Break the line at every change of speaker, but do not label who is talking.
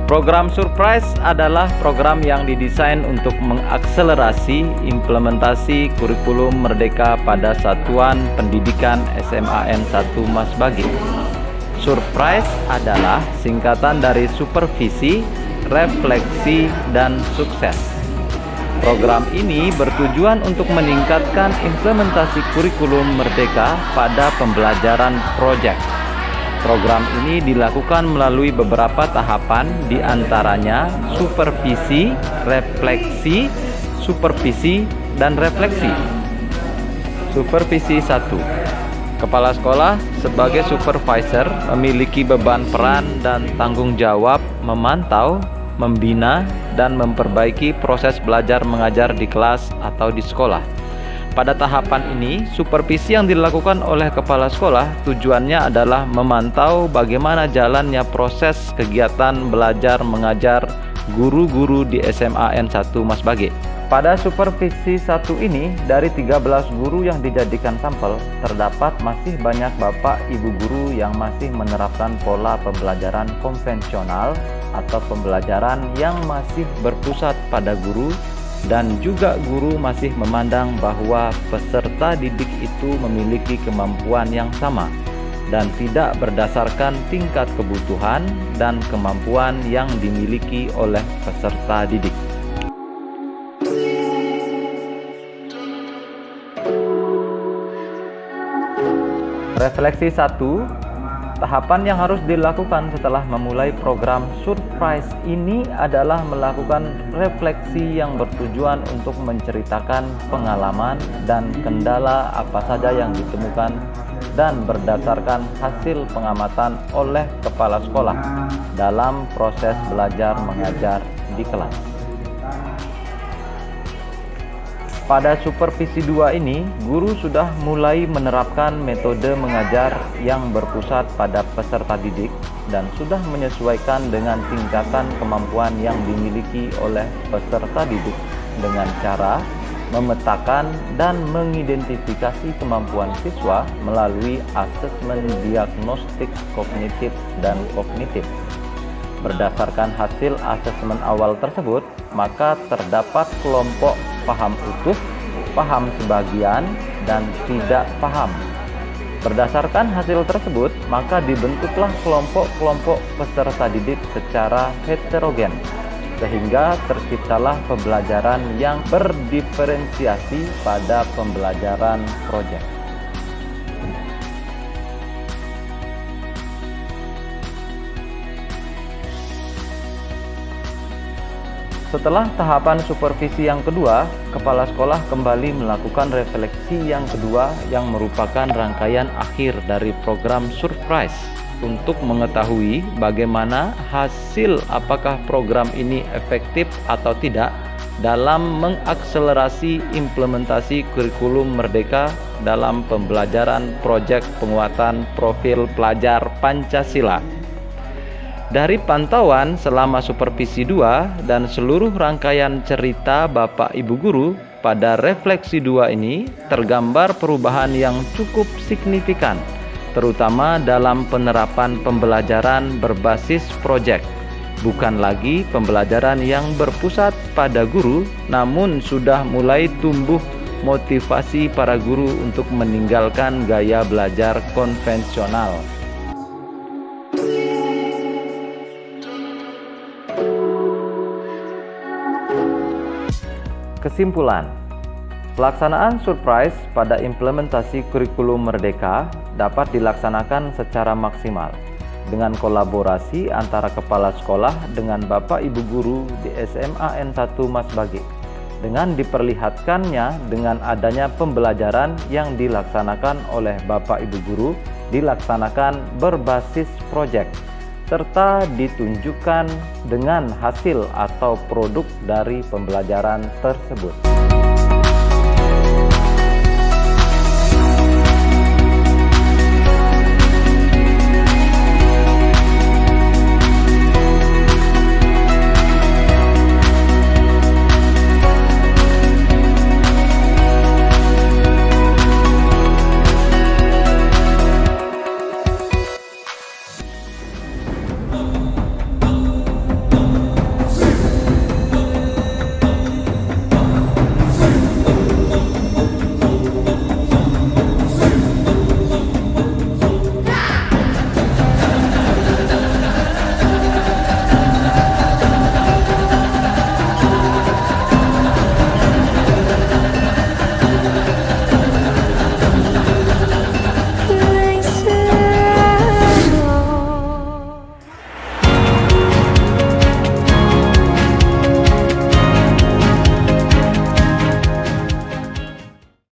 Program Surprise adalah program yang didesain untuk mengakselerasi implementasi kurikulum Merdeka pada Satuan Pendidikan SMAN 1 Masbagi. Surprise adalah singkatan dari supervisi, refleksi, dan sukses. Program ini bertujuan untuk meningkatkan implementasi kurikulum Merdeka pada pembelajaran proyek. Program ini dilakukan melalui beberapa tahapan, di antaranya supervisi, refleksi, dan refleksi. Supervisi 1. Kepala sekolah sebagai supervisor memiliki beban peran dan tanggung jawab memantau, membina, dan memperbaiki proses belajar mengajar di kelas atau di sekolah. Pada tahapan ini, supervisi yang dilakukan oleh kepala sekolah tujuannya adalah memantau bagaimana jalannya proses kegiatan belajar mengajar guru-guru di SMAN 1 Masbagi. Pada supervisi 1 ini, dari 13 guru yang dijadikan sampel, terdapat masih banyak bapak ibu guru yang masih menerapkan pola pembelajaran konvensional atau pembelajaran yang masih berpusat pada guru, dan juga guru masih memandang bahwa peserta didik itu memiliki kemampuan yang sama dan tidak berdasarkan tingkat kebutuhan dan kemampuan yang dimiliki oleh peserta didik. Refleksi 1. Tahapan yang harus dilakukan setelah memulai program Surprise ini adalah melakukan refleksi yang bertujuan untuk menceritakan pengalaman dan kendala apa saja yang ditemukan dan berdasarkan hasil pengamatan oleh kepala sekolah dalam proses belajar mengajar di kelas. Pada supervisi 2 ini, guru sudah mulai menerapkan metode mengajar yang berpusat pada peserta didik dan sudah menyesuaikan dengan tingkatan kemampuan yang dimiliki oleh peserta didik dengan cara memetakan dan mengidentifikasi kemampuan siswa melalui asesmen diagnostik kognitif dan kognitif. Berdasarkan hasil asesmen awal tersebut, maka terdapat kelompok paham utuh, paham sebagian, dan tidak paham. Berdasarkan hasil tersebut, maka dibentuklah kelompok-kelompok peserta didik secara heterogen, sehingga terciptalah pembelajaran yang berdiferensiasi pada pembelajaran proyek. Setelah tahapan supervisi yang kedua, kepala sekolah kembali melakukan refleksi yang kedua yang merupakan rangkaian akhir dari program Surprise untuk mengetahui bagaimana hasil apakah program ini efektif atau tidak dalam mengakselerasi implementasi kurikulum Merdeka dalam pembelajaran proyek penguatan profil pelajar Pancasila. Dari pantauan selama supervisi 2 dan seluruh rangkaian cerita Bapak Ibu Guru, pada refleksi 2 ini tergambar perubahan yang cukup signifikan, terutama dalam penerapan pembelajaran berbasis proyek. Bukan lagi pembelajaran yang berpusat pada guru, namun sudah mulai tumbuh motivasi para guru untuk meninggalkan gaya belajar konvensional. Kesimpulan, pelaksanaan Surprise pada implementasi kurikulum Merdeka dapat dilaksanakan secara maksimal dengan kolaborasi antara kepala sekolah dengan Bapak Ibu Guru di SMAN 1 Masbagi, dengan diperlihatkannya dengan adanya pembelajaran yang dilaksanakan oleh Bapak Ibu Guru dilaksanakan berbasis proyek, serta ditunjukkan dengan hasil atau produk dari pembelajaran tersebut.